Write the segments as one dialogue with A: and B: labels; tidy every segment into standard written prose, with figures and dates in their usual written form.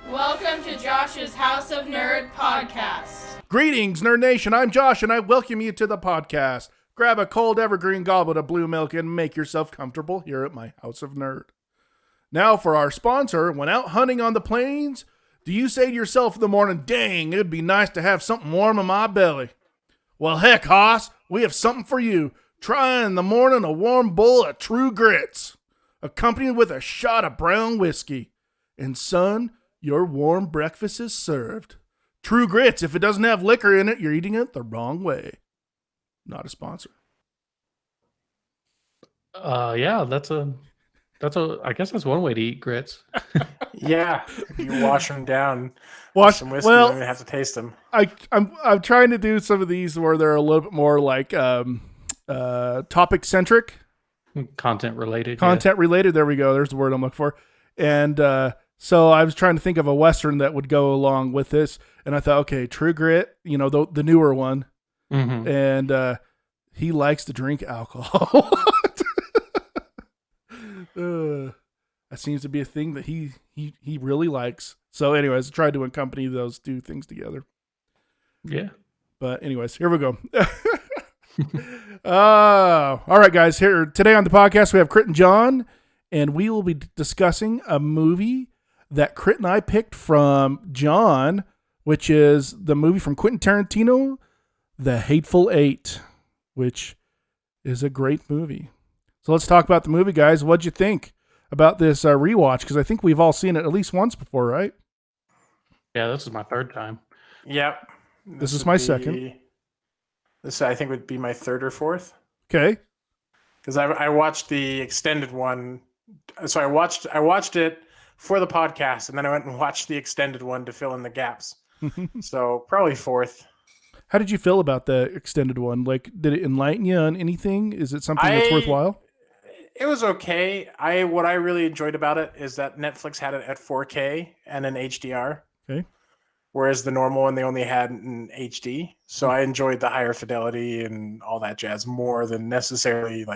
A: Welcome to Josh's House of Nerd podcast.
B: Greetings, Nerd Nation. I'm Josh, and I welcome you to the podcast. Grab a cold evergreen goblet of blue milk and make yourself comfortable here at my House of Nerd. Now for our sponsor. When out hunting on the plains, do you say to yourself in the morning, dang, it'd be nice to have something warm in my belly? Well, heck, Hoss, we have something for you. Try in the morning a warm bowl of True Grits, accompanied with a shot of brown whiskey. And son, your warm breakfast is served. True Grits, if it doesn't have liquor in it, you're eating it the wrong way. Not a sponsor.
C: Yeah, I guess that's one way to eat grits.
D: Yeah, you wash them down. With some whiskey,
B: well,
D: and you have to taste them.
B: I'm trying to do some of these where they're a little bit more like topic centric,
C: Content related.
B: related. There we go. There's the word I'm looking for. And so I was trying to think of a Western that would go along with this, and I thought, okay, True Grit, you know, the newer one, and he likes to drink alcohol. That seems to be a thing that he really likes. So anyways, I tried to accompany those two things together.
C: Yeah.
B: But anyways, here we go. All right, guys. Here today on the podcast, we have Crit and John, and we will be discussing a movie that Crit and I picked from John, which is the movie from Quinton Tarantino, The Hateful Eight, which is a great movie. So let's talk about the movie, guys. What'd you think about this rewatch? Because I think we've all seen it at least once before, right?
C: Yeah, this is my third time.
D: Yep.
B: This is my second.
D: This, I think, would be my third or fourth.
B: Okay.
D: Because I watched the extended one. So I watched it for the podcast, and then I went and watched the extended one to fill in the gaps. So probably fourth.
B: How did you feel about the extended one? Like, did it enlighten you on anything? Is it something that's worthwhile?
D: It was okay. What I really enjoyed about it is that Netflix had it at 4K and an HDR.
B: Okay.
D: Whereas the normal one, they only had an HD. So I enjoyed the higher fidelity and all that jazz more than necessarily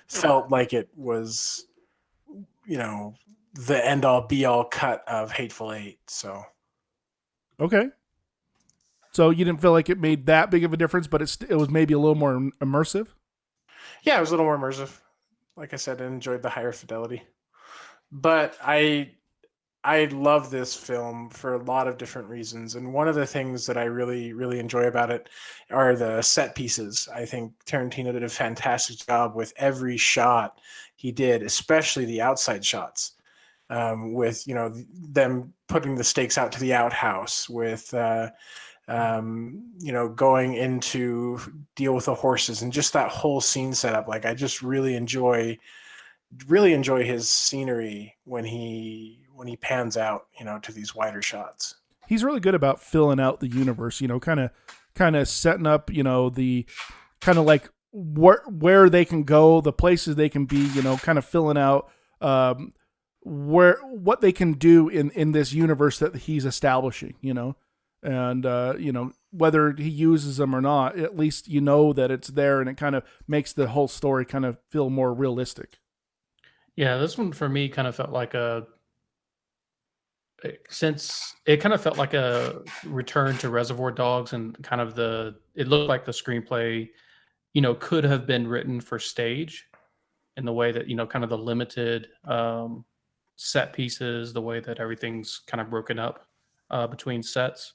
D: felt like it was, you know, the end all be all cut of Hateful Eight. So.
B: Okay. So you didn't feel like it made that big of a difference, but it was maybe a little more immersive?
D: Yeah, it was a little more immersive. Like I said, I enjoyed the higher fidelity. But I love this film for a lot of different reasons. And one of the things that I really, really enjoy about it are the set pieces. I think Tarantino did a fantastic job with every shot he did, especially the outside shots. With, you know, them putting the stakes out to the outhouse, with you know, going into deal with the horses, and just that whole scene setup. Like, I just really enjoy his scenery when he pans out, you know, to these wider shots.
B: He's really good about filling out the universe, you know, kind of setting up, you know, the kind of like where they can go, the places they can be, you know, kind of filling out what they can do in this universe that he's establishing, you know. And, you know, whether he uses them or not, at least you know that it's there, and it kind of makes the whole story kind of feel more realistic.
C: Yeah, this one for me kind of felt like since it kind of felt like a return to Reservoir Dogs, and kind of it looked like the screenplay, you know, could have been written for stage, in the way that, you know, kind of the limited set pieces, the way that everything's kind of broken up between sets.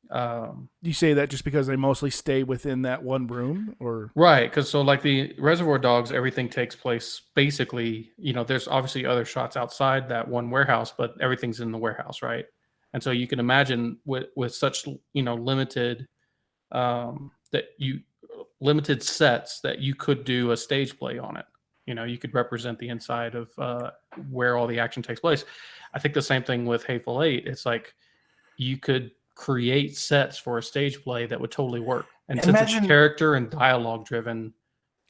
B: You say that just because they mostly stay within that one room, or
C: right? Because so like the Reservoir Dogs, everything takes place basically, you know, there's obviously other shots outside that one warehouse, but everything's in the warehouse, right? And so you can imagine with such, you know, limited limited sets that you could do a stage play on it. You know, you could represent the inside of where all the action takes place. I think the same thing with Hateful Eight. It's like you could create sets for a stage play that would totally work. And since it's character and dialogue driven,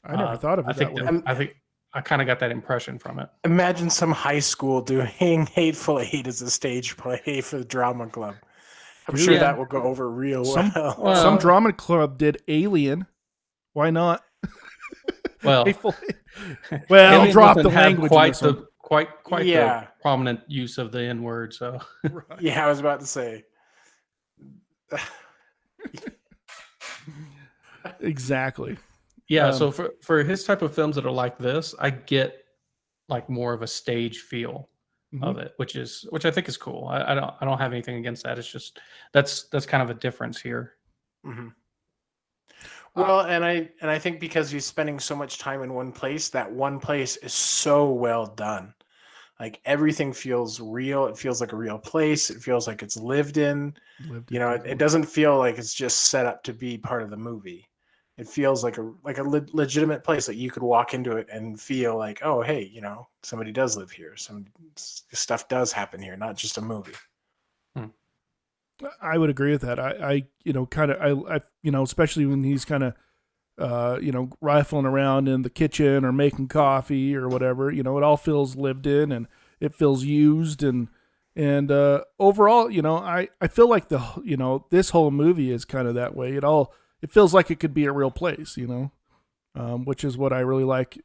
B: I never thought of it that way.
C: I think I kind of got that impression from it.
D: Imagine some high school doing Hateful Eight as a stage play for the drama club. I'm sure that will go over real well.
B: Some drama club did Alien. Why not?
C: Well,
B: Well, drop the language.
C: quite
D: Yeah.
C: the prominent use of the N word. So
B: Right.
D: Yeah, I was about to say.
B: Exactly.
C: yeah. So for his type of films that are like this, I get like more of a stage feel of it, which I think is cool. I don't have anything against that. It's just that's kind of a difference here.
D: Mm-hmm. Well, and I think because he's spending so much time in one place, that one place is so well done. Like everything feels real. It feels like a real place. It feels like it's lived in. It doesn't feel like it's just set up to be part of the movie. It feels like a legitimate place that you could walk into it and feel like, oh, hey, somebody does live here. Some stuff does happen here, not just a movie.
B: I would agree with that. I especially when he's kind of, rifling around in the kitchen or making coffee or whatever, it all feels lived in and it feels used. And overall, I feel like this whole movie is kind of that way. It feels like it could be a real place, which is what I really like,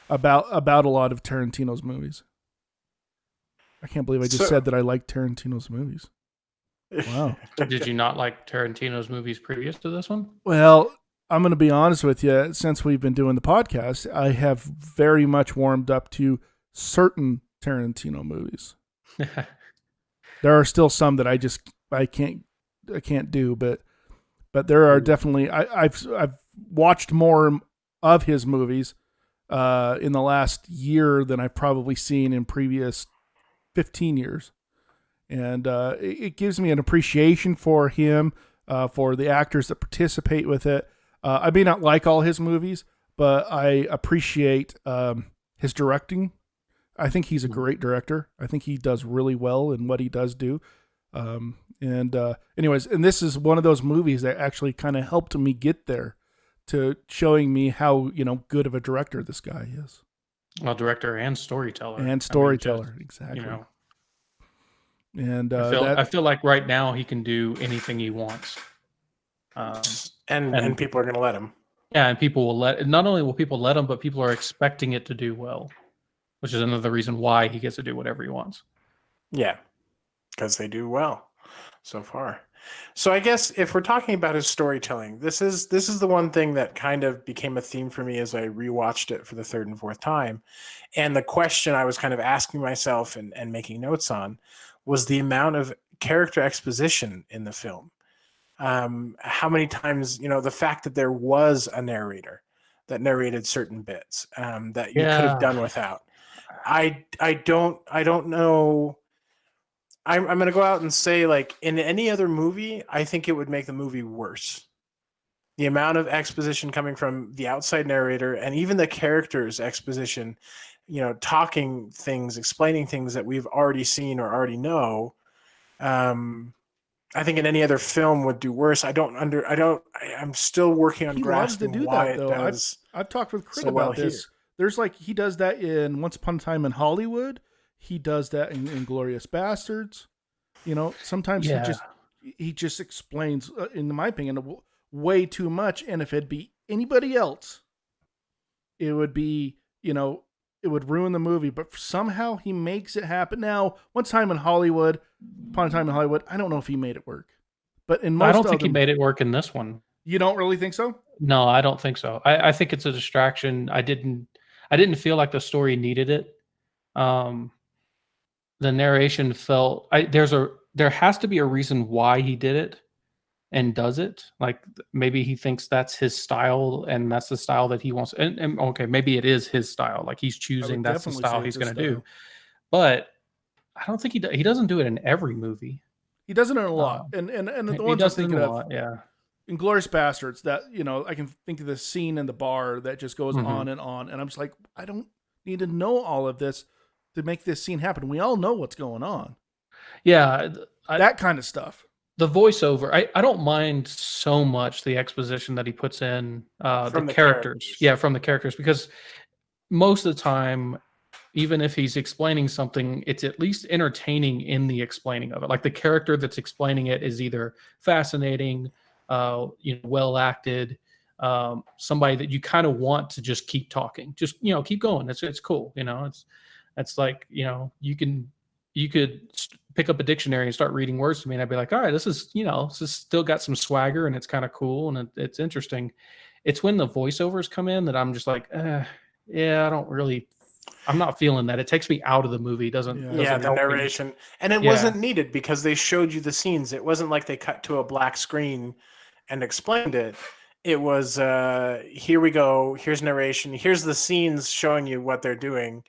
B: about a lot of Tarantino's movies. I can't believe I just said that I like Tarantino's movies. Wow.
C: Did you not like Tarantino's movies previous to this one?
B: Well, I'm going to be honest with you. Since we've been doing the podcast, I have very much warmed up to certain Tarantino movies. There are still some that I can't do, but there are definitely I've watched more of his movies in the last year than I've probably seen in previous 15 years. And it gives me an appreciation for him, for the actors that participate with it. I may not like all his movies, but I appreciate his directing. I think he's a great director. I think he does really well in what he does do. Anyways, and this is one of those movies that actually kind of helped me get there, to showing me how good of a director this guy is.
C: Well, director and storyteller.
B: Exactly. And
C: I feel like right now he can do anything he wants.
D: And people are going to let him.
C: Yeah, and people will not only will people let him, but people are expecting it to do well, which is another reason why he gets to do whatever he wants.
D: Yeah, because they do well so far. So I guess if we're talking about his storytelling, this is the one thing that kind of became a theme for me as I rewatched it for the third and fourth time. And the question I was kind of asking myself and making notes on was the amount of character exposition in the film. How many times, the fact that there was a narrator that narrated certain bits that you could have done without. I don't know. I'm going to go out and say, like, in any other movie, I think it would make the movie worse. The amount of exposition coming from the outside narrator and even the characters' exposition, talking things, explaining things that we've already seen or already know. I think in any other film would do worse. I'm still working on grasping why it does.
B: I've talked with Crit about this. There's he does that in Once Upon a Time in Hollywood. He does that in Inglourious Bastards. Sometimes he just explains, in my opinion, way too much. And if it'd be anybody else, it would be, it would ruin the movie. But somehow he makes it happen. Now, Upon a Time in Hollywood, I don't know if he made it work. But in most,
C: I don't think he made it work in this one.
B: You don't really think so?
C: No, I don't think so. I think it's a distraction. I didn't feel like the story needed it. The narration felt there has to be a reason why he did it and does it. Like maybe he thinks that's his style and that's the style that he wants. And okay, maybe it is his style. Like he's choosing that's the style he's going to do. But I don't think he doesn't do it in every movie.
B: He does it in a lot. And the ones I'm thinking of, Inglourious Bastards, that, I can think of the scene in the bar that just goes on. And I'm just like, I don't need to know all of this to make this scene happen. We all know what's going on.
C: Yeah.
B: That kind of stuff.
C: The voiceover, I don't mind so much the exposition that he puts in the characters. Yeah, from the characters, because most of the time, even if he's explaining something, it's at least entertaining in the explaining of it. Like the character that's explaining it is either fascinating, well acted, somebody that you kind of want to just keep talking, just, keep going. It's cool. It's like, you could pick up a dictionary and start reading words to me, and I'd be like, all right, this is still got some swagger, and it's kind of cool, and it's interesting. It's when the voiceovers come in that I'm just like, yeah, I'm not feeling that. It takes me out of the movie. Doesn't
D: the narration.
C: Me.
D: And it wasn't needed because they showed you the scenes. It wasn't like they cut to a black screen and explained it. It was, here we go. Here's narration. Here's the scenes showing you what they're doing.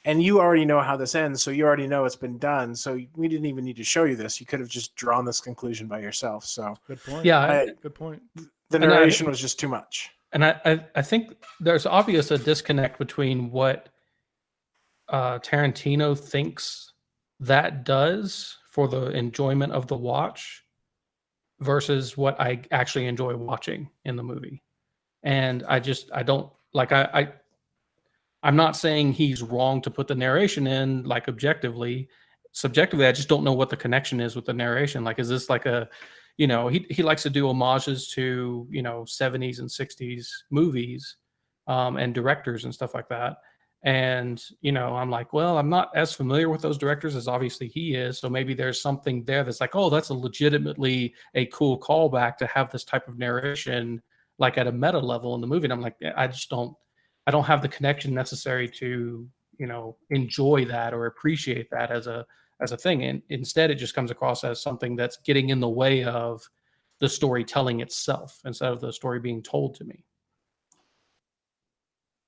D: And you already know how this ends, so you already know it's been done. So we didn't even need to show you this. You could have just drawn this conclusion by yourself. So
B: good point.
C: Yeah,
B: good point.
D: The narration was just too much.
C: And I think there's obvious a disconnect between what Tarantino thinks that does for the enjoyment of the watch versus what I actually enjoy watching in the movie. And I don't like, I'm not saying he's wrong to put the narration in, like objectively. Subjectively, I just don't know what the connection is with the narration. Like, is this like he likes to do homages to, 70s and 60s movies and directors and stuff like that. And, I'm like, well, I'm not as familiar with those directors as obviously he is. So maybe there's something there that's like, oh, that's legitimately a cool callback to have this type of narration, like at a meta level in the movie. And I'm like, I don't have the connection necessary to, enjoy that or appreciate that as a thing. And instead, it just comes across as something that's getting in the way of the storytelling itself instead of the story being told to me.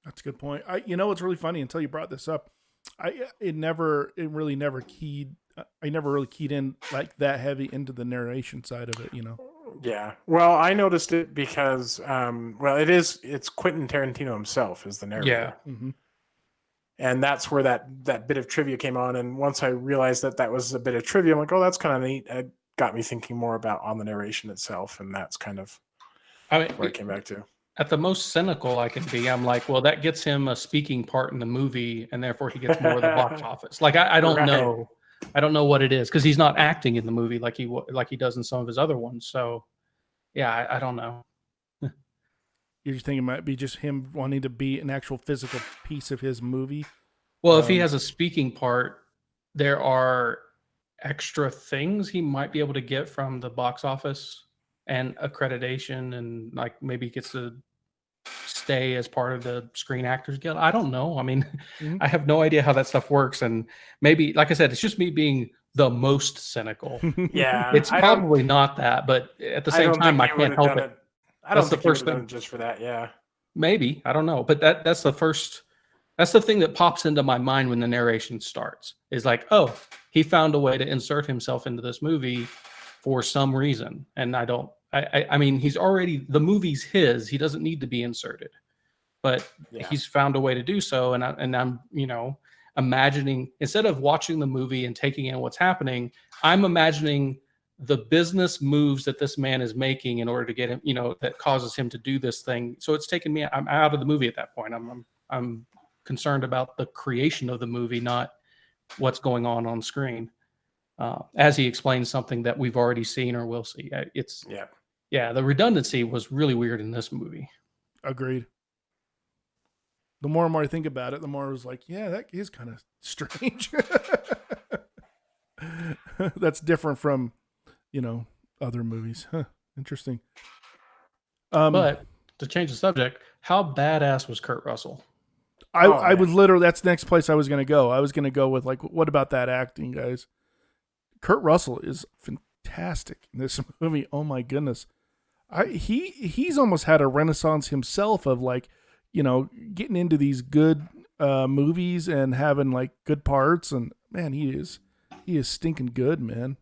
B: That's a good point. It's really funny until you brought this up. I never really keyed in like that heavy into the narration side of it,
D: Yeah. Well, I noticed it because, it's Quinton Tarantino himself is the narrator.
C: Yeah.
B: Mm-hmm.
D: And that's where that bit of trivia came on. And once I realized that was a bit of trivia, I'm like, oh, that's kind of neat. It got me thinking more about on the narration itself. And that's kind of where it came back to.
C: At the most cynical I can be, I'm like, well, that gets him a speaking part in the movie, and therefore he gets more of the box office. Like, I don't know. I don't know what it is because he's not acting in the movie like he does in some of his other ones. So, yeah, I don't know.
B: You're just thinking it might be just him wanting to be an actual physical piece of his movie?
C: Well, if he has a speaking part, there are extra things he might be able to get from the box office and accreditation, and like maybe gets to stay as part of the Screen Actors Guild. I don't know. I mean, I have no idea how that stuff works. And maybe, like I said, it's just me being the most cynical.
D: Yeah.
C: It's probably not that, but at the same time, I can't help it.
D: I don't think the first thing just for that. Yeah.
C: Maybe. I don't know. But that's the thing that pops into my mind when the narration starts is like, oh, he found a way to insert himself into this movie for some reason. And I mean, the movie's his, he doesn't need to be inserted, but he's found a way to do so. And I'm, imagining, instead of watching the movie and taking in what's happening, I'm imagining the business moves that this man is making in order to get him, that causes him to do this thing. So it's taken me, I'm out of the movie at that point. I'm concerned about the creation of the movie, not what's going on screen. As he explains something that we've already seen or will see. The redundancy was really weird in this movie.
B: Agreed. The more and more I think about it, the more I was like, yeah, that is kind of strange. That's different from, other movies. Huh. Interesting.
C: But to change the subject, how badass was Kurt Russell?
B: I would literally, that's the next place I was going to go. I was going to go with like, what about that acting, guys? Kurt Russell is fantastic in this movie. Oh my goodness. He's almost had a renaissance himself of like, getting into these good movies and having like good parts, and man, he is stinking good, man.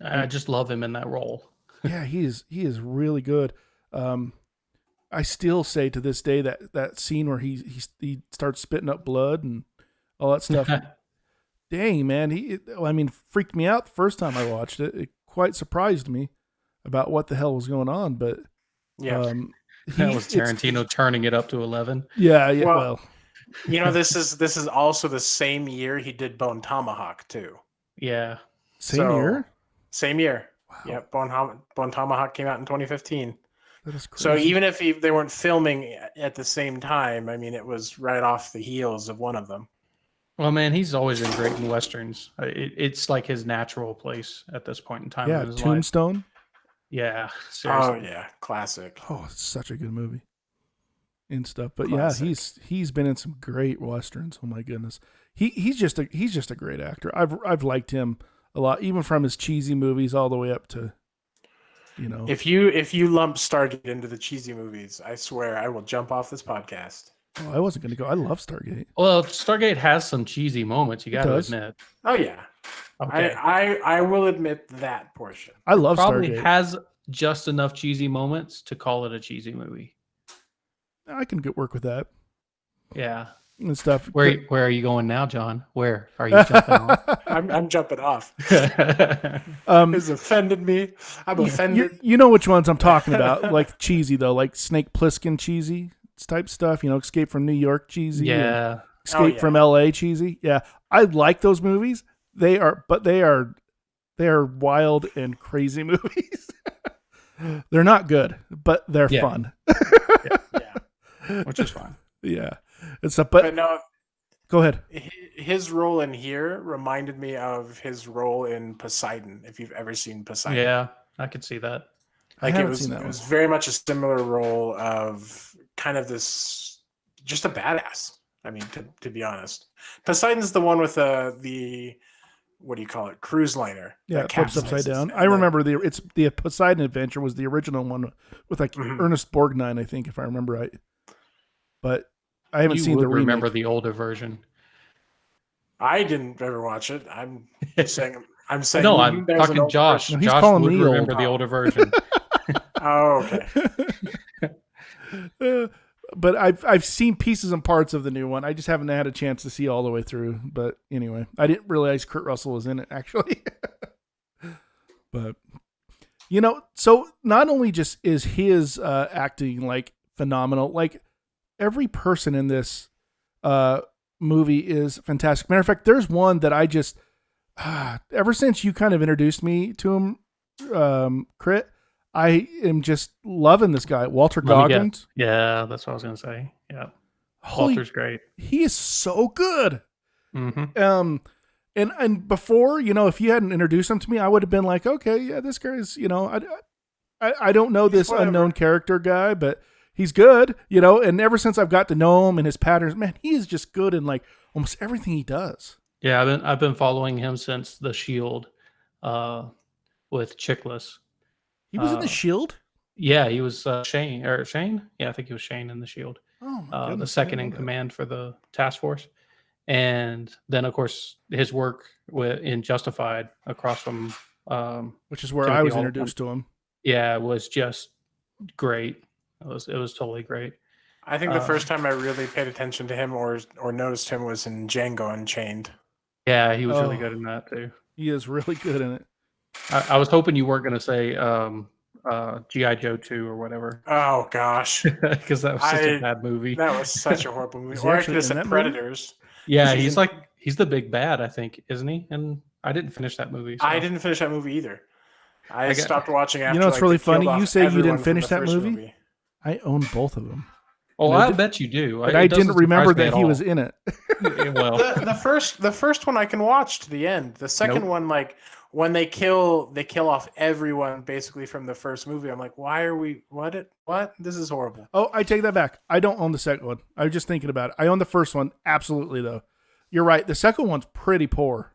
C: I just love him in that role.
B: Yeah, he is really good. I still say to this day that scene where he starts spitting up blood and all that stuff. Dang, man, freaked me out the first time I watched it. It quite surprised me about what the hell was going on, but
C: that was Tarantino turning it up to 11.
B: Yeah. Well,
D: this is also the same year he did Bone Tomahawk too.
C: Yeah.
B: Same year.
D: Same year.
B: Wow.
D: Yep. Bone Tomahawk came out in 2015.
B: That is crazy.
D: So even if they weren't filming at the same time, I mean, it was right off the heels of one of them.
C: Well, man, he's always been great in westerns. It's like his natural place at this point in time.
B: Yeah,
C: in his
B: Tombstone.
C: Life. Yeah, seriously.
D: Oh yeah, classic.
B: Oh, it's such a good movie and stuff. But
D: Classic.
B: yeah, he's been in some great westerns. Oh my goodness, he's just a great actor. I've liked him a lot, even from his cheesy movies all the way up to, you know.
D: If you lump Stargate into the cheesy movies, I swear I will jump off this podcast.
B: Oh, I wasn't gonna go. I love Stargate.
C: Well, Stargate has some cheesy moments. You got to
B: does.
C: admit.
D: Oh yeah,
C: Okay.
D: I will admit that portion.
B: I love
C: Probably
B: Stargate.
C: has just enough cheesy moments to call it a cheesy movie.
B: I can work with that
C: Yeah.
B: and stuff.
C: Where are you going now, John? Where are you jumping on?
D: I'm jumping off.
B: Um,
D: It's offended me. I'm offended.
B: you know which ones I'm talking about, like cheesy though, like Snake Plissken cheesy type stuff. You know, Escape from New York cheesy. and
C: Yeah.
B: Escape from L.A. cheesy. Yeah, I like those movies. They are wild and crazy movies. They're not good, but they're
C: Yeah.
B: fun.
D: Yeah.
C: Which is fine.
B: Yeah, and stuff.
D: But
B: But
D: no,
B: go ahead.
D: his role in here reminded me of his role in Poseidon. If you've ever seen Poseidon,
C: Yeah, I could see that.
B: I
D: like it
B: haven't
D: was
B: seen that
D: it
B: one.
D: was very much a similar role of kind of this, just a badass. I mean, to be honest, Poseidon's the one with the what do you call it, cruise liner?
B: Yeah,
D: that
B: it flips upside
D: capsizes.
B: down.
D: And
B: I remember the Poseidon Adventure was the original one with like
D: Mhm.
B: Ernest Borgnine, I think, if I remember right. But I haven't
C: You
B: seen
C: would
B: the remake.
C: remember the older version.
D: I didn't ever watch it. I'm saying. I'm saying.
C: No, I'm
D: there's an
C: talking
D: older
C: Josh.
B: No, he's
C: Josh
B: calling
C: would
B: me old.
C: remember the older version.
D: version. Oh, okay.
B: But I've seen pieces and parts of the new one. I just haven't had a chance to see all the way through. But anyway, I didn't realize Kurt Russell was in it actually. But you know, so not only just is his acting like phenomenal, like every person in this movie is fantastic. Matter of fact, there's one that I just ever since you kind of introduced me to him, Crit, I am just loving this guy, Walter Goggins.
C: Yeah, that's what I was going to say. Yeah.
B: Holy,
C: Walter's great.
B: he is so good.
C: Mm-hmm.
B: And before, you know, if you hadn't introduced him to me, I would have been like, okay, yeah, this guy's, you know, I don't know this
D: whatever.
B: unknown character guy, but he's good, you know. And ever since I've got to know him and his patterns, man, he is just good in like almost everything he does.
C: Yeah, I've been following him since The Shield with Chickless.
B: He was in The Shield.
C: Yeah, he was Shane. Yeah, I think he was Shane in The Shield.
B: Oh my
C: The
B: goodness, I
C: second
B: didn't
C: in
B: know that.
C: command for the task force. And then, of course, his work in Justified across from
B: Which is where
C: Timothy
B: I was
C: Olyphant.
B: introduced to him.
C: Yeah, was just great. It was totally great.
D: I think the first time I really paid attention to him or noticed him was in Django Unchained.
C: Yeah, he was really
B: Oh.
C: good in that too.
B: He is really good in it.
C: I was hoping you weren't going to say G.I. Joe 2 or whatever,
D: Oh gosh,
C: because that was such a bad movie.
D: that was such a horrible movie.
B: Is he
D: Or I
B: actually
D: could have
B: in
D: said
B: that movie?
D: Predators.
C: Yeah,
D: He's
C: he's the big bad, I think, isn't he? And I didn't finish that movie. So.
D: I didn't finish that movie either. I
C: got-
D: stopped watching after.
B: know what's
D: like,
B: really
D: they killed
B: funny? You
D: off
B: say you
D: everyone
B: didn't
D: from
B: finish
D: the
B: that
D: first
B: movie? I own both of them.
C: Oh,
B: And I
C: I
B: did-
C: bet you do.
B: But
C: It
B: I
C: doesn't
B: didn't remember
C: surprise me
B: that
C: at
B: he
C: all.
B: was in it.
C: Well,
D: the first one I can watch to the end. The second
C: Nope.
D: one, like when they kill off everyone basically from the first movie. I'm like, why are we? What? This is horrible.
B: Oh, I take that back. I don't own the second one. I was just thinking about it. I own the first one. Absolutely, though. You're right. The second one's pretty poor.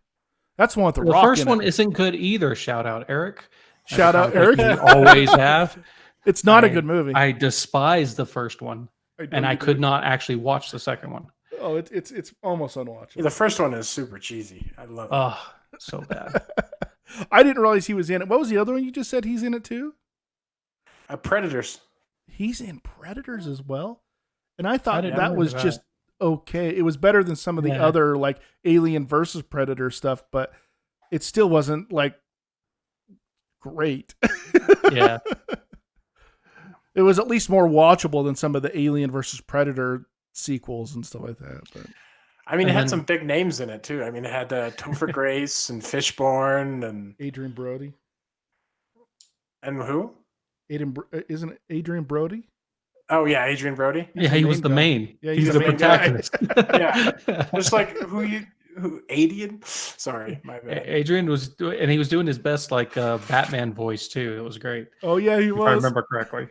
B: That's the one with the
C: the
B: rock
C: first
B: in
C: one
B: it.
C: isn't good either. Shout out, Eric.
B: Shout out,
C: I think
B: Eric.
C: you always have.
B: It's not a
C: I-
B: good movie.
C: I despise the first one,
B: don't
C: and I
B: either.
C: could not actually watch the second one.
B: Oh, it's almost unwatchable.
D: The first one is super cheesy. I love it.
C: Oh, so bad.
B: I didn't realize he was in it. What was the other one you just said he's in it too?
D: Predators.
B: He's in Predators as well. And I thought
C: didn't
B: that
C: remember
B: was
C: that.
B: just okay. It was better than some of the
C: Yeah.
B: other like Alien versus Predator stuff, but it still wasn't like great.
C: Yeah.
B: It was at least more watchable than some of the Alien versus Predator sequels and stuff like that. But
D: I mean, it
C: And
D: had
C: then-
D: some big names in it too. I mean, it had Topher Grace and Fishburne and
B: Adrian Brody.
D: who?
B: isn't it Adrian Brody?
D: Oh yeah, Adrian Brody.
C: Yeah, he was the main.
B: Yeah,
C: he's
B: he's
C: the
B: the main guy.
C: protagonist.
D: Yeah, just like who Adian? Sorry, my bad.
C: Adrian he was doing his best like Batman voice too. It was great.
B: Oh yeah, he was.
C: If I remember correctly.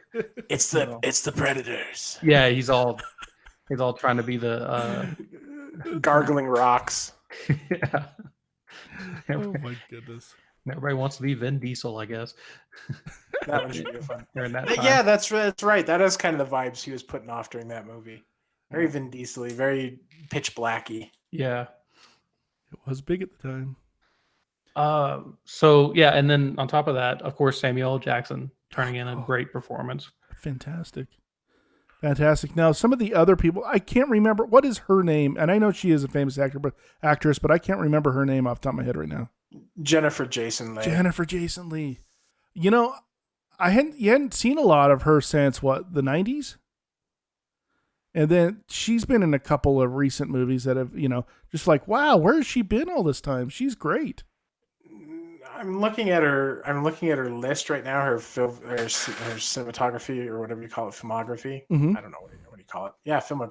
D: It's the Predators.
C: Yeah, he's all trying to be the
D: gargling rocks.
C: yeah.
B: Oh my goodness.
C: Everybody wants to be Vin Diesel, I guess.
D: That one should be fun.
C: During that
D: But
C: time.
D: yeah, that's right. That is kind of the vibes he was putting off during that movie. Very Vin Diesel-y, very pitch blacky.
C: Yeah.
B: It was big at the time.
C: So yeah, and then on top of that, of course, Samuel L. Jackson turning in a great performance.
B: Fantastic. Now, some of the other people, I can't remember. What is her name? And I know she is a famous actress, but I can't remember her name off the top of my head right now.
D: Jennifer Jason Leigh.
B: You know, you hadn't seen a lot of her since, what, the 90s? And then she's been in a couple of recent movies that have, just like, wow, where has she been all this time? She's great.
D: I'm looking at her list right now. Her cinematography or whatever you call it, filmography.
B: Mm-hmm.
D: I don't know what do you call it. Yeah, film. Oh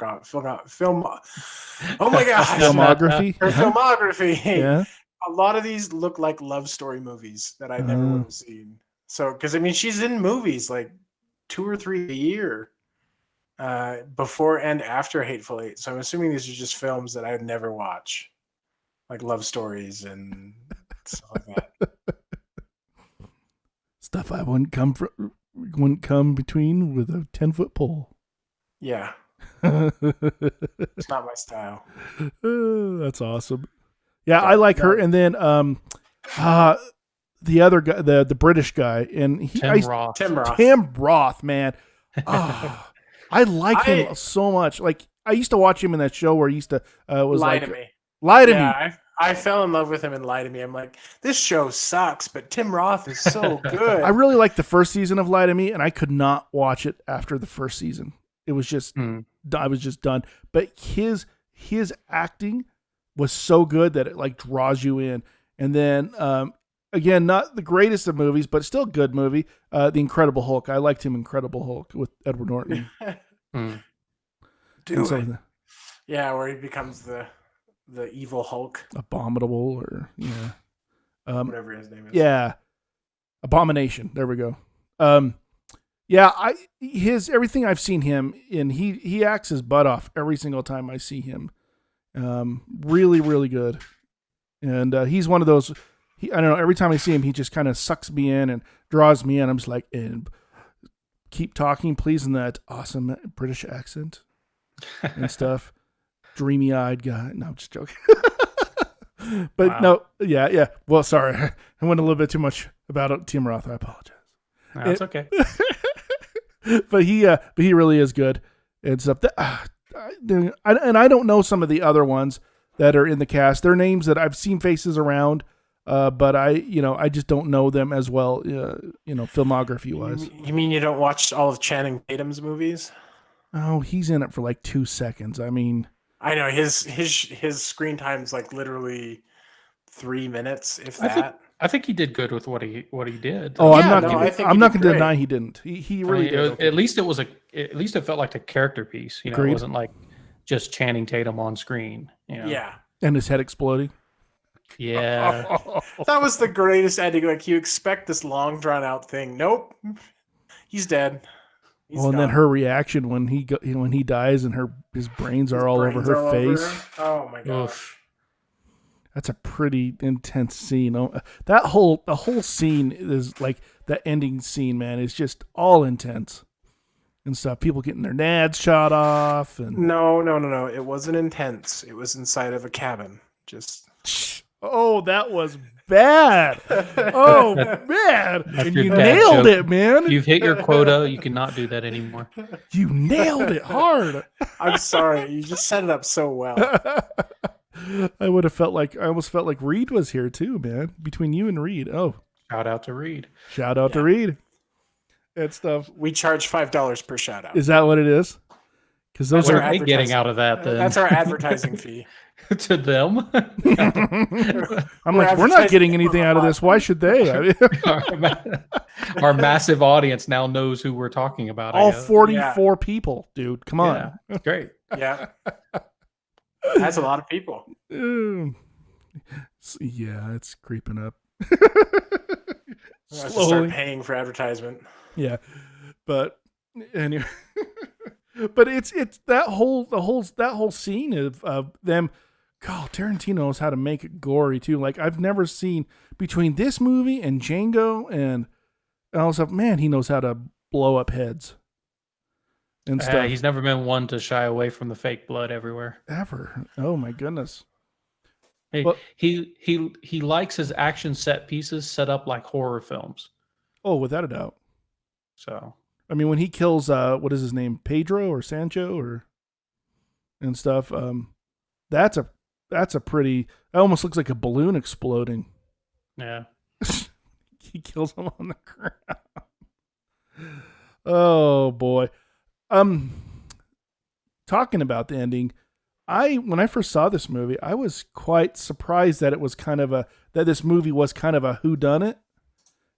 D: my gosh,
B: filmography.
D: Her filmography.
B: Yeah.
D: A lot of these look like love story movies that I never would have seen. So, because I mean, she's in movies like 2 or 3 a year, before and after Hateful Eight. So I'm assuming these are just films that I would never watch, like love stories and stuff like that.
B: Stuff I wouldn't come between with a 10-foot pole.
D: Yeah, it's not my style.
B: That's awesome. Yeah, I like her. And then the other guy, the British guy, and
C: Tim Roth.
B: Tim Roth, man. Oh, I like him so much. Like I used to watch him in that show where he used to Lie to Me.
D: I fell in love with him in Lie to Me. I'm like, this show sucks, but Tim Roth is so good.
B: I really liked the first season of Lie to Me, and I could not watch it after the first season. It was just, I was just done. But his acting was so good that it like draws you in. And then, again, not the greatest of movies, but still a good movie. The Incredible Hulk. I liked him Incredible Hulk with Edward Norton.
D: Yeah, where he becomes the evil Hulk.
B: Abominable or
D: whatever his name is.
B: Yeah. Abomination. There we go. Everything I've seen him in, he acts his butt off every single time I see him. Really, really good. And he's one of those, I don't know, every time I see him, he just kind of sucks me in and draws me in. I'm just like, and keep talking, please, in that awesome British accent and stuff. Dreamy-eyed guy. No, I'm just joking. But wow. No, yeah. Well, sorry. I went a little bit too much about Tim Roth. I apologize.
C: No, that's okay.
B: But he really is good and stuff. And I don't know some of the other ones that are in the cast. They're names that I've seen faces around, but I just don't know them as well, filmography wise.
D: You mean you don't watch all of Channing Tatum's movies?
B: Oh, he's in it for like 2 seconds. I mean,
D: I know his screen time is like literally 3 minutes, if that.
C: I think he did good with what he did.
B: Oh, yeah, I'm not going to deny he didn't. He really did.
C: Okay. At least it felt like a character piece. It wasn't like just Channing Tatum on screen.
D: Yeah.
B: And his head exploding.
C: Yeah.
D: That was the greatest ending. Like you expect this long drawn out thing. Nope. He's dead.
B: And then her reaction when he dies and his brains are all over her face.
D: Oh my gosh.
B: That's a pretty intense scene. The whole scene is like the ending scene, man. It's just all intense and stuff. People getting their nads shot off and
D: No. It wasn't intense. It was inside of a cabin.
B: Oh, that was bad. Oh, man. And you nailed it, man.
C: You've hit your quota. You cannot do that anymore.
B: You nailed it hard.
D: I'm sorry. You just set it up so well.
B: I almost felt like Reed was here too, man. Between you and Reed. Oh.
C: Shout out to Reed.
B: To Reed. And stuff.
D: We charge $5 per shout out.
B: Is that what it is? Because those
C: are getting out of that. Then.
D: That's our advertising fee.
C: to them.
B: I'm like, we're not getting anything out of this. Why should they? I mean,
C: Our massive audience now knows who we're talking about.
B: all 44 people, dude. Come on.
C: Yeah, it's great.
D: Yeah. That's a lot of people.
B: Yeah, it's creeping up.
D: I have to start paying for advertisement.
B: Yeah. But anyway, but it's that whole scene of them. God, Tarantino knows how to make it gory too. Like I've never seen between this movie and Django and all stuff. Man, he knows how to blow up heads and stuff.
C: He's never been one to shy away from the fake blood everywhere.
B: Ever. Oh my goodness.
C: Hey,
B: well,
C: he likes his action set pieces set up like horror films.
B: Oh, without a doubt.
C: So
B: I mean, when he kills what is his name, Pedro or Sancho or and stuff, that's a pretty. It almost looks like a balloon exploding.
C: Yeah.
B: He kills him on the ground. Oh boy. Talking about the ending, when I first saw this movie, I was quite surprised that it was that this movie was kind of a whodunit.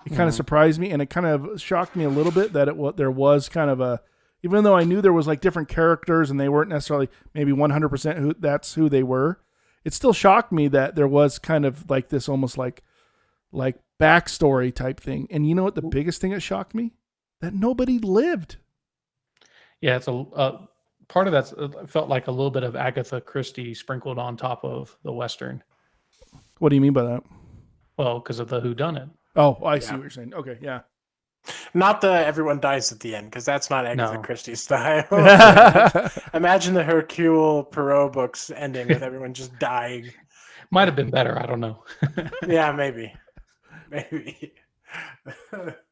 B: It kind of surprised me, and it kind of shocked me a little bit that there was kind of a, even though I knew there was like different characters and they weren't necessarily maybe 100% that's who they were. It still shocked me that there was kind of like this almost like backstory type thing. And you know what the biggest thing that shocked me? That nobody lived.
C: Yeah, it's a part of that felt like a little bit of Agatha Christie sprinkled on top of the Western.
B: What do you mean by that?
C: Well, because of the whodunit.
B: Oh, I see what you're saying. Okay, yeah.
D: Not the everyone dies at the end, because that's not Agatha Christie style. Imagine the Hercule Poirot books ending with everyone just dying.
C: Might have been better. I don't know.
D: Yeah, maybe.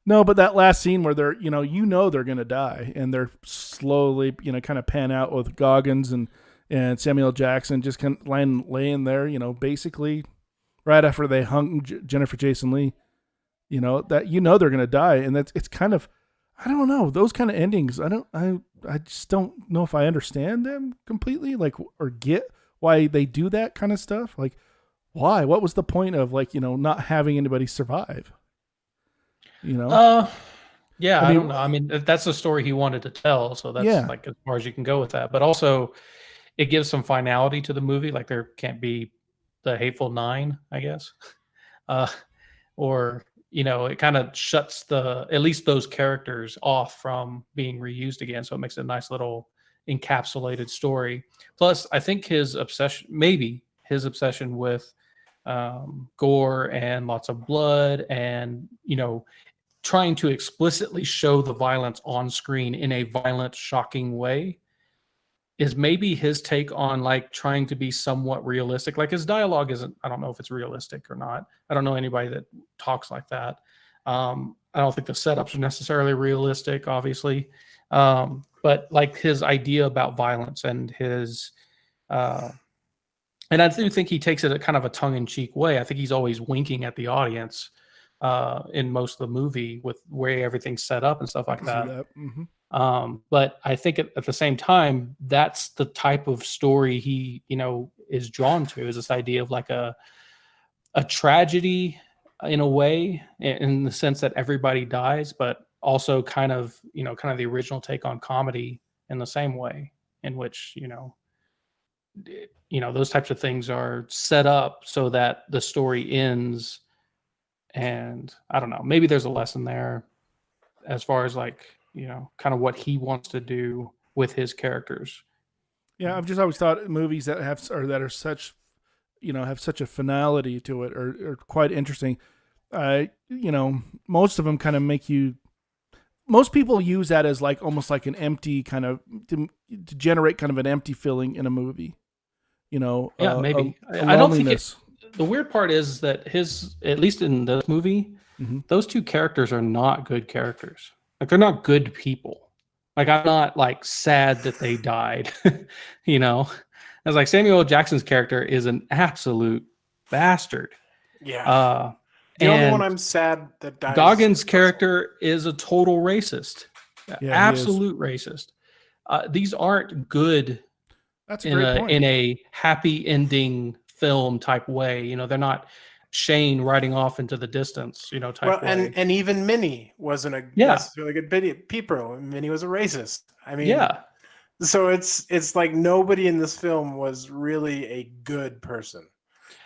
B: No, but that last scene where they're, they're going to die, and they're slowly, kind of pan out with Goggins and Samuel Jackson just kind of laying there, basically right after they hung Jennifer Jason Leigh. That they're gonna die, and it's kind of, I don't know, those kind of endings. I just don't know if I understand them completely, like, or get why they do that kind of stuff. Like, why? What was the point of not having anybody survive?
C: Yeah, I don't know. I mean, that's the story he wanted to tell, so that's like as far as you can go with that. But also, it gives some finality to the movie. Like there can't be the Hateful Nine, I guess, or. It kind of shuts at least those characters off from being reused again. So it makes a nice little encapsulated story. Plus, I think his obsession with gore and lots of blood and, trying to explicitly show the violence on screen in a violent, shocking way is maybe his take on like trying to be somewhat realistic. Like his dialogue isn't, I don't know if it's realistic or not. I don't know anybody that talks like that. I don't think the setups are necessarily realistic, obviously. But like his idea about violence and his, and I do think he takes it a kind of a tongue-in-cheek way. I think he's always winking at the audience in most of the movie with where everything's set up and stuff like that.
B: Mm-hmm.
C: But I think at the same time, that's the type of story he, is drawn to, is this idea of like a tragedy in a way, in the sense that everybody dies, but also kind of the original take on comedy in the same way, in which, those types of things are set up so that the story ends. And I don't know, maybe there's a lesson there as far as like, kind of what he wants to do with his characters.
B: Yeah, I've just always thought movies that have such, have such a finality to it are quite interesting. Most of them kind of make you. Most people use that as like almost like an empty kind of to generate kind of an empty feeling in a movie.
C: Yeah, maybe.
B: I don't think
C: the weird part is that at least in this movie, those two characters are not good characters. Like they're not good people. Like I'm not like sad that they died. It's like Samuel L. Jackson's character is an absolute bastard.
D: Yeah. The only one I'm sad that dies.
C: Goggins' character is a total racist.
B: Yeah,
C: absolute racist. These aren't good
B: That's a great point.
C: In a happy ending film type way. You know, they're not Shane riding off into the distance, you know, type way.
D: And even Minnie wasn't a necessarily good people. Minnie was a racist. I mean, so it's like nobody in this film was really a good person,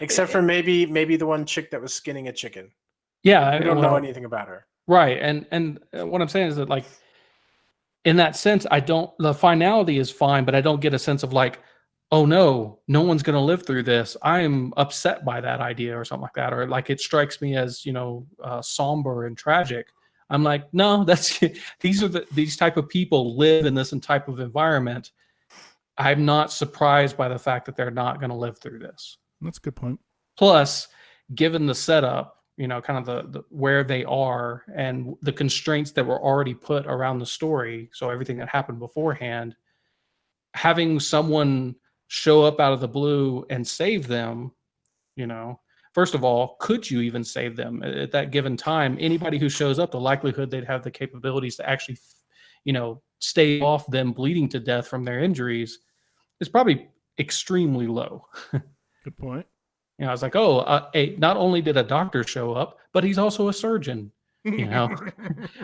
D: except for maybe the one chick that was skinning a chicken.
C: Yeah,
D: we don't know anything about her.
C: Right, and what I'm saying is that, like, in that sense, the finality is fine, but I don't get a sense of like, oh no one's going to live through this. I'm upset by that idea or something like that, or like it strikes me as, you know, somber and tragic. I'm like, no, these type of people live in this type of environment. I'm not surprised by the fact that they're not going to live through this.
B: That's a good point.
C: Plus, given the setup, you know, kind of the where they are and the constraints that were already put around the story, so everything that happened beforehand, having someone show up out of the blue and save them, you know, first of all, could you even save them at that given time? Anybody who shows up, the likelihood they'd have the capabilities to actually, you know, stave off them bleeding to death from their injuries is probably extremely low.
B: Good point.
C: You know, I was like, not only did a doctor show up, but he's also a surgeon. You know,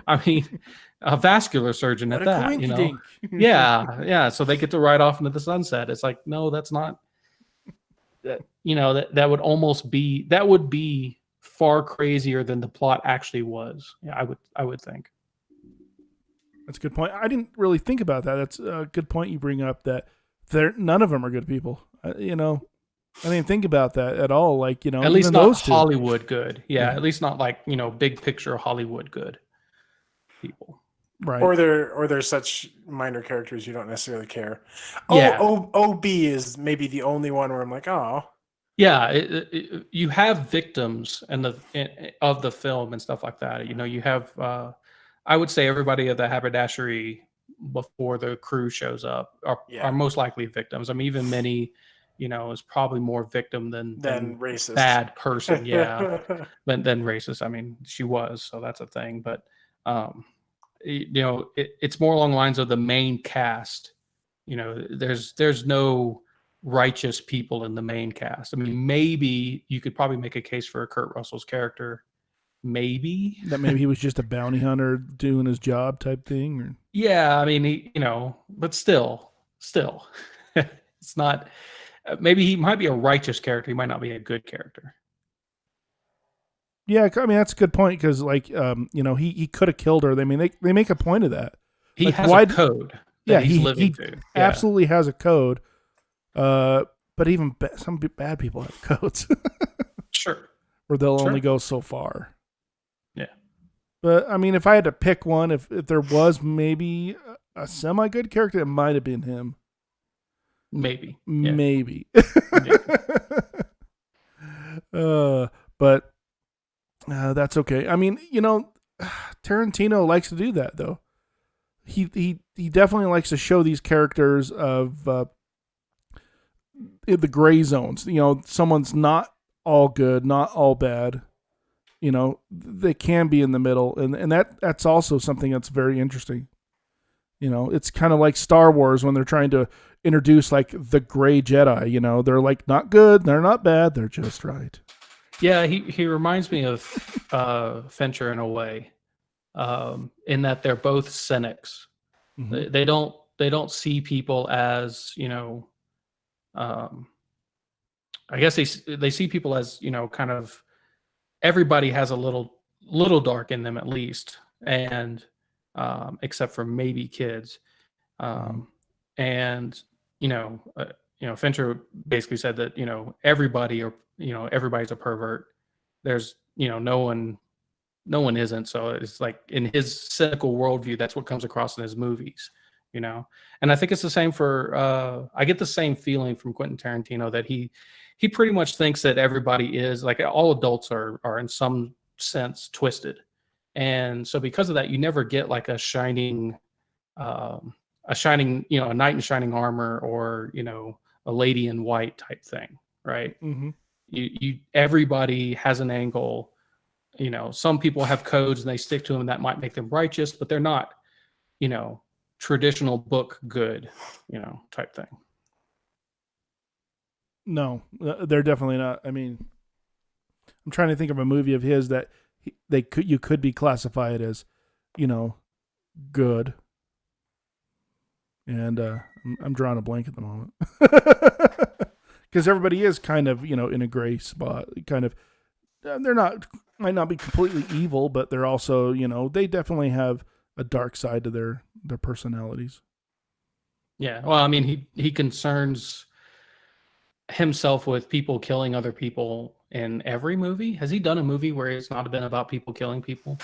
C: I mean, a vascular surgeon at that. You know, yeah. So they get to ride off into the sunset. It's like, no, that's not. You know, that would be far crazier than the plot actually was. Yeah, I would think.
B: That's a good point. I didn't really think about that. That's a good point you bring up. That none of them are good people. You know. I didn't think about that at all. Like, you know,
C: at least not Hollywood good. Yeah, at least not like, you know, big picture Hollywood good people.
B: Right.
D: Or they're such minor characters you don't necessarily care.
C: Yeah.
D: OB is maybe the only one where I'm like, oh.
C: Yeah, you have victims of the film and stuff like that. You know, you have I would say everybody at the haberdashery before the crew shows up are most likely victims. I mean, even Minnie, you know, is probably more victim than
D: racist,
C: bad person. Yeah, than racist. I mean, she was, so that's a thing. But you know, it's more along the lines of the main cast. You know, there's no righteous people in the main cast. I mean, maybe you could probably make a case for Kurt Russell's character. Maybe
B: he was just a bounty hunter doing his job type thing. Or...
C: Yeah, I mean, he, you know, but still, it's not. Maybe he might be a righteous character. He might not be a good character.
B: Yeah, I mean that's a good point because, like, you know, he could have killed her. I mean, they make a point of that.
C: He like, has a code.
B: Yeah, he absolutely has a code. But even some bad people have codes.
C: Sure.
B: Where they'll only go so far.
C: Yeah.
B: But I mean, if I had to pick one, if there was maybe a semi-good character, it might have been him.
C: Maybe.
B: But that's okay. I mean, you know, Tarantino likes to do that though. He definitely likes to show these characters of the gray zones. You know, someone's not all good, not all bad. You know, they can be in the middle, and that's also something that's very interesting. You know, it's kind of like Star Wars when they're trying to introduce like the gray Jedi. You know, they're like not good, they're not bad, they're just right.
C: Yeah, he reminds me of Fincher in a way, in that they're both cynics. Mm-hmm. They don't see people as, you know, I guess they see people as, you know, kind of everybody has a little dark in them at least, and except for maybe kids, and you know, Fincher basically said that, you know, everybody's a pervert. There's, you know, no one isn't. So it's like in his cynical worldview, that's what comes across in his movies, you know. And I think it's the same for I get the same feeling from Quentin Tarantino that he pretty much thinks that everybody is like, all adults are in some sense twisted. And so because of that, you never get like a shining, you know, a knight in shining armor, or, you know, a lady in white type thing, right?
B: Mm-hmm.
C: You everybody has an angle. You know, some people have codes and they stick to them, and that might make them righteous, but they're not, you know, traditional book good, you know, type thing.
B: No, they're definitely not. I mean, I'm trying to think of a movie of his that you could be classified as, good. And I'm drawing a blank at the moment because everybody is kind of in a gray spot. Kind of, might not be completely evil, but they're also they definitely have a dark side to their personalities.
C: Yeah, well, I mean, he concerns himself with people killing other people in every movie. Has he done a movie where it's not been about people killing people?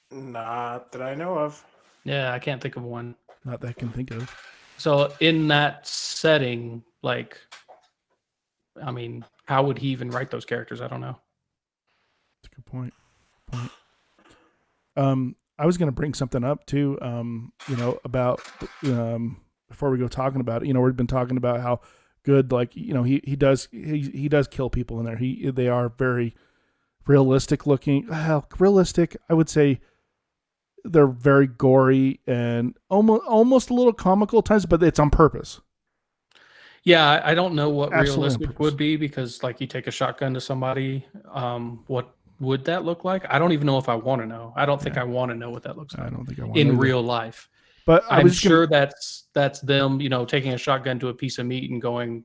D: Not that I know of.
C: Yeah, I can't think of one.
B: Not that I can think of.
C: So in that setting, like, I mean, how would he even write those characters? I don't know.
B: That's a good point. I was going to bring something up too, about before we go talking about it. We've been talking about how good, like, he does kill people in there. They are very realistic looking. Realistic, I would say. They're very gory and almost a little comical at times, but it's on purpose.
C: Yeah, I don't know what
B: Absolutely
C: realistic would be because, like, you take a shotgun to somebody. What would that look like? I don't even know if I want to know. I don't think I want to know what that looks like.
B: I don't think I want
C: in real life.
B: But
C: I'm sure that's them, taking a shotgun to a piece of meat and going,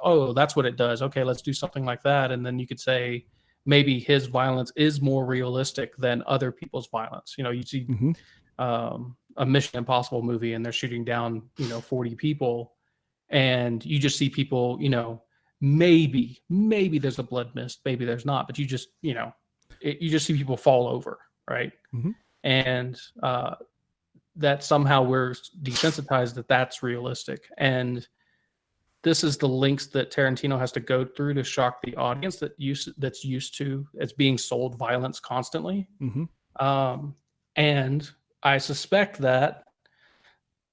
C: oh, that's what it does. Okay, let's do something like that. And then you could say maybe his violence is more realistic than other people's violence. You see a Mission Impossible movie and they're shooting down, 40 people, and you just see people, maybe there's a blood mist, maybe there's not, but you just, you just see people fall over, right?
B: Mm-hmm.
C: And that somehow we're desensitized that that's realistic. And this is the links that Tarantino has to go through to shock the audience that's used to it's being sold violence constantly.
B: Mm-hmm.
C: And I suspect that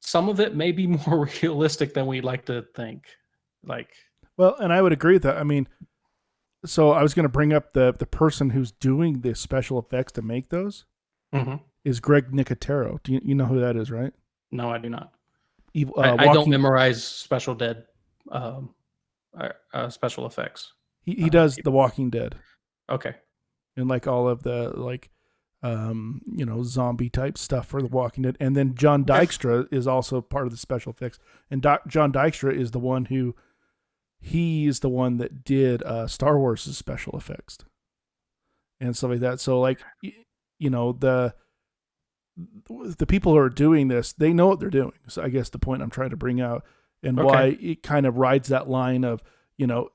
C: some of it may be more realistic than we like to think.
B: Well, and I would agree with that. I mean, so I was going to bring up the person who's doing the special effects to make those is Greg Nicotero. Do you know who that is, right?
C: No, I do not.
B: I
C: don't memorize special special effects.
B: He does The Walking Dead.
C: Okay.
B: And like all of the zombie type stuff for The Walking Dead. And then John Dykstra is also part of the special effects. And John Dykstra is the one he's the one that did Star Wars' special effects and stuff like that. So like, the people who are doing this, they know what they're doing. So I guess the point I'm trying to bring out and why it kind of rides that line of,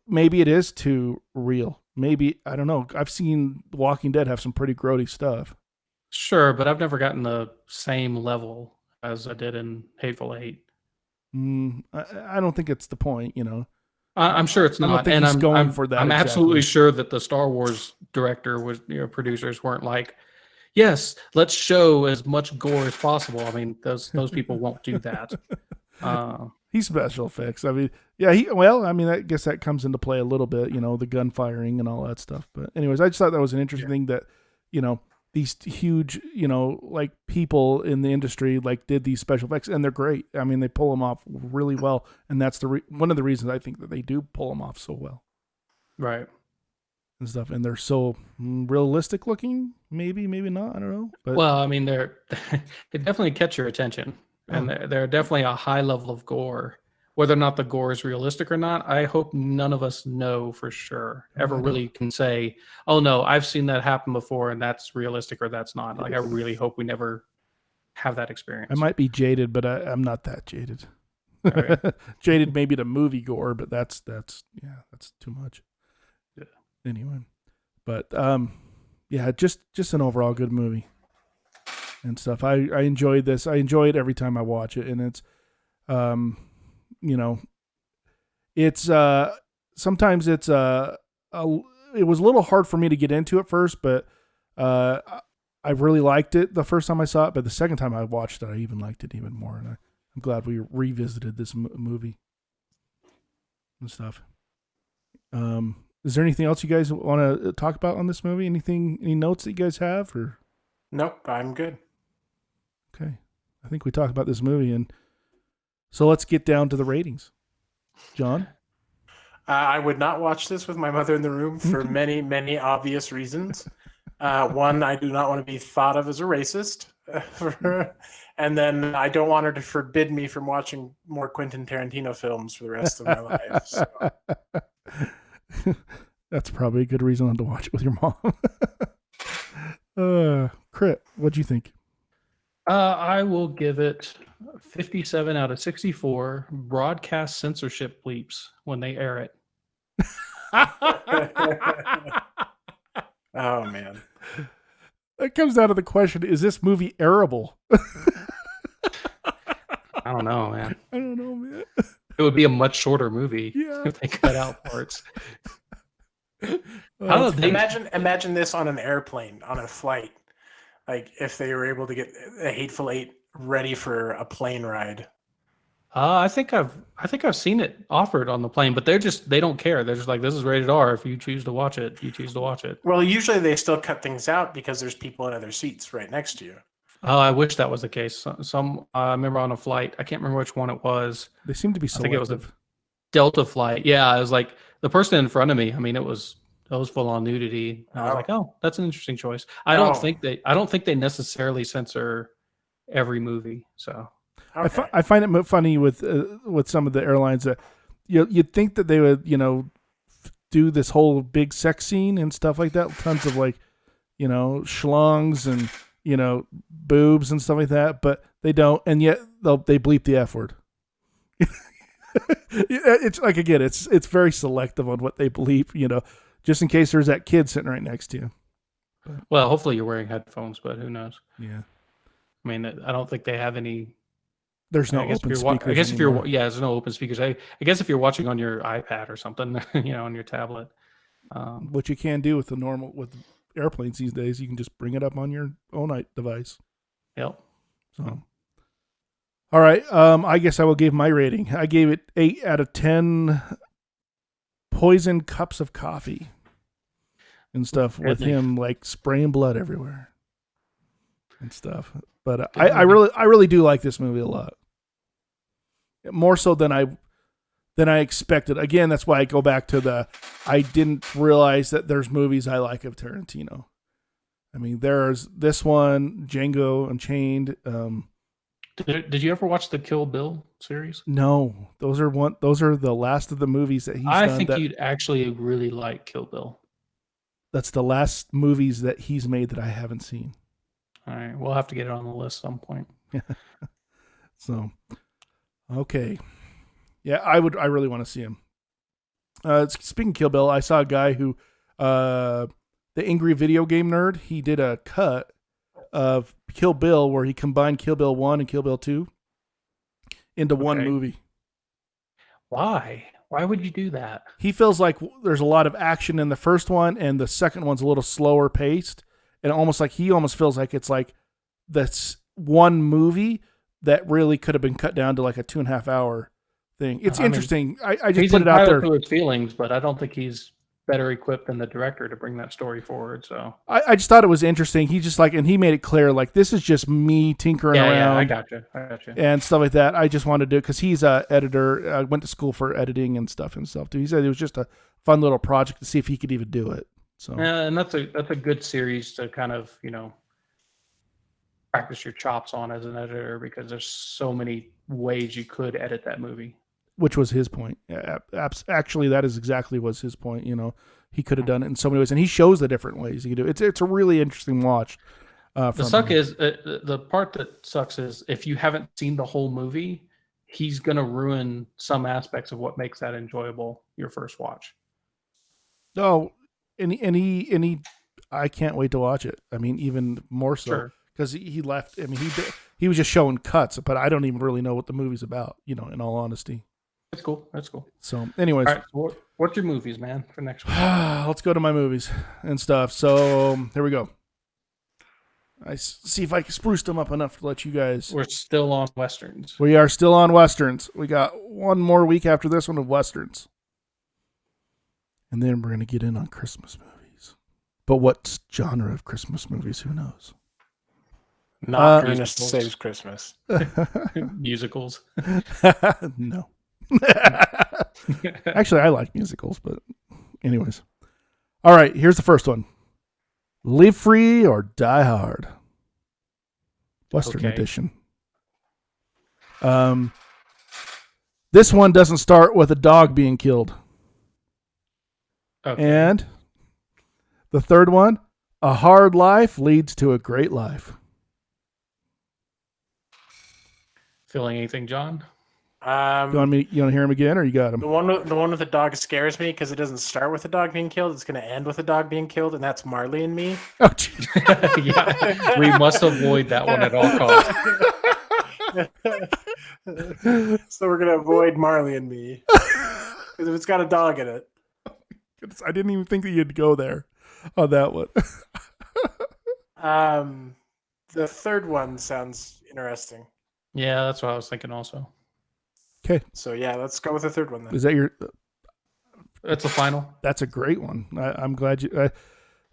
B: maybe it is too real. Maybe, I don't know. I've seen Walking Dead have some pretty grody stuff.
C: Sure, but I've never gotten the same level as I did in Hateful Eight.
B: I don't think it's the point,
C: I'm sure it's not.
B: And I'm going for that.
C: I'm
B: exactly.
C: Absolutely sure that the Star Wars director was, producers weren't like, yes, let's show as much gore as possible. I mean, those people won't do that.
B: He's special effects. I mean, yeah, I guess that comes into play a little bit, the gun firing and all that stuff. But anyways, I just thought that was an interesting thing that, these huge, like people in the industry, like did these special effects and they're great. I mean, they pull them off really well. And that's one of the reasons I think that they do pull them off so well.
C: Right.
B: And stuff. And they're so realistic looking, maybe not. I don't know. But
C: well, I mean, they definitely catch your attention. And they're definitely a high level of gore. Whether or not the gore is realistic or not, I hope none of us know for sure. Ever really can say, oh no, I've seen that happen before and that's realistic or that's not. Like, I really hope we never have that experience.
B: I might be jaded, but I'm not that jaded. Right. Jaded maybe to movie gore, but that's too much.
C: Yeah.
B: Anyway. But just an overall good movie. And stuff. I enjoyed this. I enjoy it every time I watch it, and it's, it's sometimes it's it was a little hard for me to get into at first, but I really liked it the first time I saw it. But the second time I watched it, I even liked it even more, and I'm glad we revisited this movie and stuff. Is there anything else you guys want to talk about on this movie? Any notes that you guys have, or?
D: Nope, I'm good.
B: Okay. I think we talked about this movie, and so let's get down to the ratings. John?
D: I would not watch this with my mother in the room for many, many obvious reasons. One, I do not want to be thought of as a racist. And then I don't want her to forbid me from watching more Quinton Tarantino films for the rest of my life. So.
B: That's probably a good reason not to watch it with your mom. Crit, what'd you think?
C: I will give it 57 out of 64 broadcast censorship bleeps when they air it.
D: Oh, man.
B: That comes down to the question, is this movie airable?
C: I don't know, man.
B: I don't know, man.
C: It would be a much shorter movie if they cut out parts.
D: Imagine this on an airplane, on a flight. Like if they were able to get a Hateful Eight ready for a plane ride.
C: I think I've seen it offered on the plane, but they don't care. They're just like, this is rated R. If you choose to watch it, you choose to watch it.
D: Well, usually they still cut things out because there's people in other seats right next to you.
C: Oh, I wish that was the case. I remember on a flight, I can't remember which one it was.
B: They seem to be selective.
C: I think it was a Delta flight. Yeah, it was like the person in front of me. I mean, it was full on nudity. I was like, oh, that's an interesting choice. I don't think they necessarily censor every movie. So
B: okay. I find it funny with some of the airlines that you'd think that they would do this whole big sex scene and stuff like that, tons of schlongs and boobs and stuff like that, but they don't, and yet they bleep the F word. It's like, again, it's very selective on what they bleep, just in case there's that kid sitting right next to you. But,
C: well, hopefully you're wearing headphones, but who knows?
B: Yeah.
C: I mean, I don't think they have any.
B: There's no open speakers.
C: I guess there's no open speakers. I guess if you're watching on your iPad or something, on your tablet.
B: What you can do with with airplanes these days, you can just bring it up on your own device.
C: Yep.
B: So, all right. I guess I will give my rating. I gave it 8 out of 10 poison cups of coffee and stuff with him like spraying blood everywhere and stuff. But I really do like this movie a lot. More so than I expected. Again, that's why I go back to I didn't realize that there's movies I like of Tarantino. I mean, there's this one, Django Unchained.
C: Did you ever watch the Kill Bill series?
B: No, those are the last of the movies that he's done.
C: I think you'd actually really like Kill Bill.
B: That's the last movies that he's made that I haven't seen.
C: All right, we'll have to get it on the list at some point.
B: So, okay. Yeah, I really want to see him. Speaking of Kill Bill, I saw a guy who, the Angry Video Game Nerd, he did a cut of Kill Bill where he combined Kill Bill 1 and Kill Bill 2 into one movie.
C: Why? Why would you do that?
B: He feels like there's a lot of action in the first one and the second one's a little slower paced. And he almost feels like it's like this one movie that really could have been cut down to like a 2.5 hour thing. It's interesting. I just put it out there.
C: To his feelings, but I don't think he's better equipped than the director to bring that story forward. So
B: I just thought it was interesting. He just and he made it clear, like, this is just me tinkering around.
C: Yeah, I got you.
B: And stuff like that. I just wanted to do it because he's an editor. Went to school for editing and stuff himself too. He said it was just a fun little project to see if he could even do it. So
C: and that's a good series to kind of practice your chops on as an editor, because there's so many ways you could edit that movie.
B: Which was his point. Actually, that is exactly was his point. He could have done it in so many ways, and he shows the different ways he could do it. It's a really interesting watch.
C: The part that sucks is if you haven't seen the whole movie, he's gonna ruin some aspects of what makes that enjoyable your first watch.
B: Oh, and he I can't wait to watch it. I mean, even more so because he left. I mean, he was just showing cuts, but I don't even really know what the movie's about. In all honesty. That's
C: cool.
B: So, anyways,
C: all right, so what's your movies, man, for next week?
B: Let's go to my movies and stuff. So here we go. I see if I can spruce them up enough to let you guys.
C: We're still on westerns.
B: We are still on westerns. We got one more week after this one of westerns, and then we're gonna get in on Christmas movies. But what genre of Christmas movies? Who knows?
D: Not Ernest Saves Christmas.
C: Musicals.
B: No. Actually, I like musicals, but anyways. All right, here's the first one. Live Free or Die Hard. Western edition. This one doesn't start with a dog being killed.
C: Okay.
B: And the third one, a hard life leads to a great life.
C: Feeling anything, John?
B: You want to hear him again, or you got him?
D: The one with the dog scares me because it doesn't start with a dog being killed. It's going to end with a dog being killed, and that's Marley and Me.
B: Oh, geez.
C: Yeah, we must avoid that one at all costs.
D: So we're going to avoid Marley and Me because if it's got a dog in it.
B: I didn't even think that you'd go there on that one.
D: The third one sounds interesting.
C: Yeah, that's what I was thinking also.
B: Okay.
D: So yeah, let's go with the third one then.
B: Is that your...
C: That's the final.
B: That's a great one. I'm glad you... that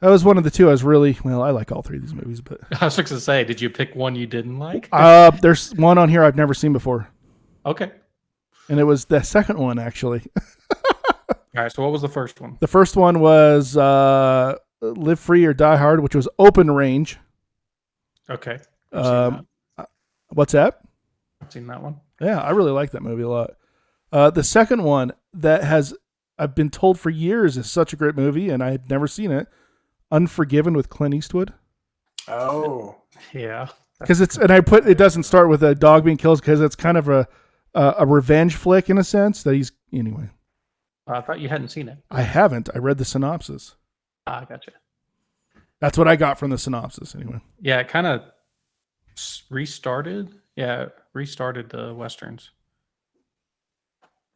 B: was one of the two I was really... Well, I like all three of these movies, but...
C: I was going to say, did you pick one you didn't like?
B: There's one on here I've never seen before.
C: Okay.
B: And it was the second one, actually.
C: All right, so what was the first one?
B: The first one was Live Free or Die Hard, which was open range.
C: Okay.
B: What's that?
C: I've seen that one.
B: Yeah, I really like that movie a lot. The second one that I've been told for years is such a great movie, and I've never seen it. Unforgiven with Clint Eastwood.
D: Oh.
C: Yeah.
B: Because it doesn't start with a dog being killed because it's kind of a revenge flick in a sense that he's anyway.
C: I thought you hadn't seen it.
B: I haven't. I read the synopsis.
C: I gotcha.
B: That's what I got from the synopsis anyway.
C: Yeah, it kind of restarted. Yeah, restarted the Westerns.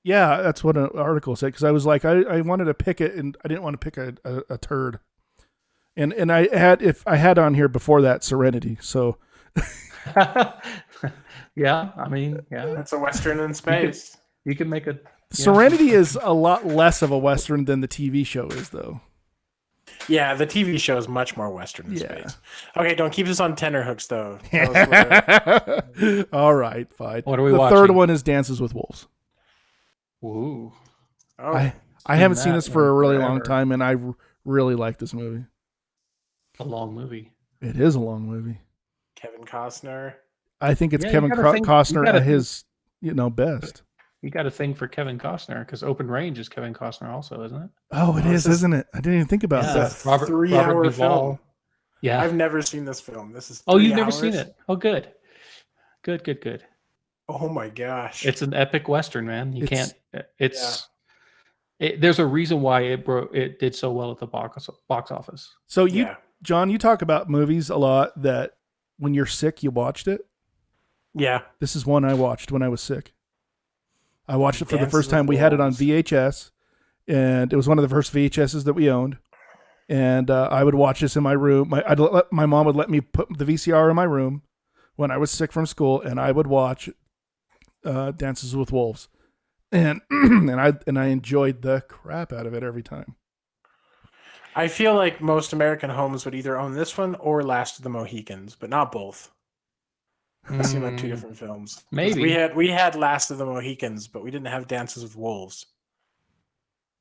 B: Yeah, that's what an article said. Because I was like, I wanted to pick it, and I didn't want to pick a turd. And I had on here before that Serenity. So
C: yeah, I mean, yeah,
D: that's a Western in space.
C: You can make a
B: Serenity is a lot less of a Western than the TV show is, though.
D: Yeah, the TV show is much more Western in space. Okay, don't keep us on tenterhooks, though.
B: All right, fine.
C: What are we
B: the
C: watching?
B: third one is Dances with Wolves.
C: Ooh.
D: Oh,
B: I haven't seen
C: that
B: this for a really
C: forever.
B: long time, and I really like this movie.
C: A long movie.
B: It is a long movie.
D: Kevin Costner.
B: I think it's
C: Yeah,
B: Kevin
C: you gotta think- you
B: Costner
C: gotta
B: at his best.
C: You got a thing for Kevin Costner because Open Range is Kevin Costner also, isn't it?
B: Oh, it is, isn't it? I didn't even think about
C: Yeah.
B: that.
D: It's a
C: Robert
D: 3-hour
C: Duvall.
D: film.
C: Yeah.
D: I've never seen this film. This is.
C: Oh,
D: 3
C: you've never
D: hours?
C: seen it? Oh, good. Good.
D: Oh my gosh!
C: It's an epic Western, man. You
B: It's-
C: can't. There's a reason why it did so well at the box office.
B: So
D: yeah,
B: John, you talk about movies a lot that when you're sick, you watched it.
D: yeah.
B: This is one I watched when I was sick. I watched it for the
D: Dances
B: first time.
D: with
B: We had it on
D: Wolves.
B: VHS, and it was one of the first VHSs that we owned. And I would watch this in my room. My mom would let me put the VCR in my room when I was sick from school, and I would watch Dances with Wolves, and I enjoyed the crap out of it every time.
D: I feel like most American homes would either own this one or Last of the Mohicans, but not both. They seem like two different films. 'Cause
C: Maybe.
D: we had Last of the Mohicans, but we didn't have Dances with Wolves.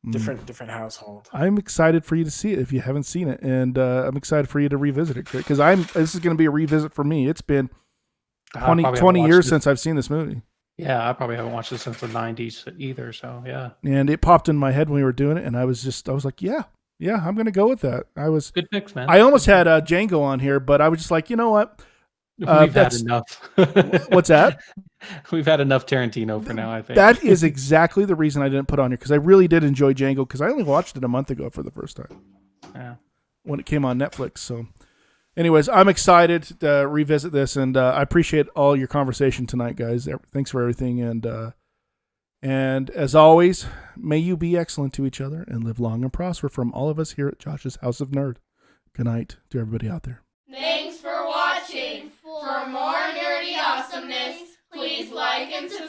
D: Different household.
B: I'm excited for you to see it if you haven't seen it, and I'm excited for you to revisit it because this is going to be a revisit for me. It's been 20 years since I've seen this movie.
C: Yeah, I probably haven't watched this since the 90s either. So yeah,
B: And it popped in my head when we were doing it, and I was like, yeah, I'm going to go with that.
C: good picks, man.
B: I almost had Django on here, but I was just like, you know what?
C: We've had
B: that's-
C: enough.
B: What's that?
C: We've had enough Tarantino for now, I think.
B: That is exactly the reason I didn't put on here, because I really did enjoy Django, because I only watched it a month ago for the first time
C: Yeah.
B: when it came on Netflix. So anyways, I'm excited to revisit this, and I appreciate all your conversation tonight, guys. Thanks for everything, and as always, may you be excellent to each other and live long and prosper from all of us here at Josh's House of Nerd. Good night to everybody out there.
A: Thanks for watching. For more nerdy awesomeness, please like and subscribe.